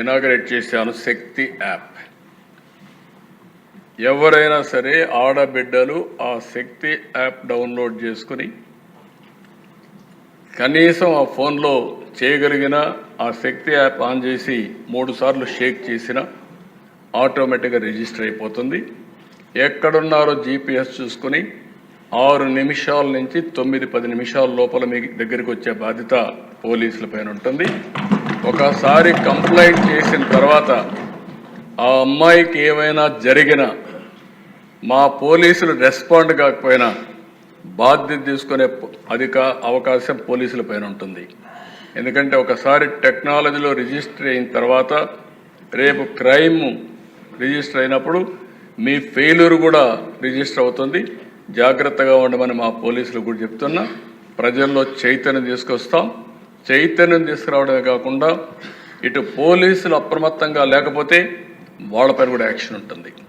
Inaugurate చేశాను శక్తి app. ఎవరైనా సరే ఆడబిడ్డలు ఆ శక్తి యాప్ డౌన్లోడ్ చేసుకుని కనీసం ఆ ఫోన్లో చేయగలిగిన ఆ శక్తి యాప్ ఆన్ చేసి 3 సార్లు షేక్ చేసిన ఆటోమేటిక్గా రిజిస్టర్ అయిపోతుంది. ఎక్కడున్నారో జీపీఎస్ చూసుకుని 6 నిమిషాల నుంచి 9-10 నిమిషాల లోపల మీ దగ్గరికి వచ్చే బాధ్యత పోలీసుల పైన ఉంటుంది. ఒకసారి కంప్లైంట్ చేసిన తర్వాత ఆ అమ్మాయికి ఏమైనా జరిగినా మా పోలీసులు రెస్పాండ్ కాకపోయినా బాధ్యత తీసుకునే అవకాశం పోలీసుల పైన ఉంటుంది. ఎందుకంటే ఒకసారి టెక్నాలజీలో రిజిస్టర్ అయిన తర్వాత రేపు క్రైమ్ రిజిస్టర్ అయినప్పుడు మీ ఫెయిల్యూర్ కూడా రిజిస్టర్ అవుతుంది. జాగ్రత్తగా ఉండమని మా పోలీసులు కూడా చెప్తున్నా. ప్రజల్లో చైతన్యం తీసుకొస్తాం. చైతన్యం తీసుకురావడమే కాకుండా ఇటు పోలీసులు అప్రమత్తంగా లేకపోతే వాళ్ళపైన కూడా యాక్షన్ ఉంటుంది.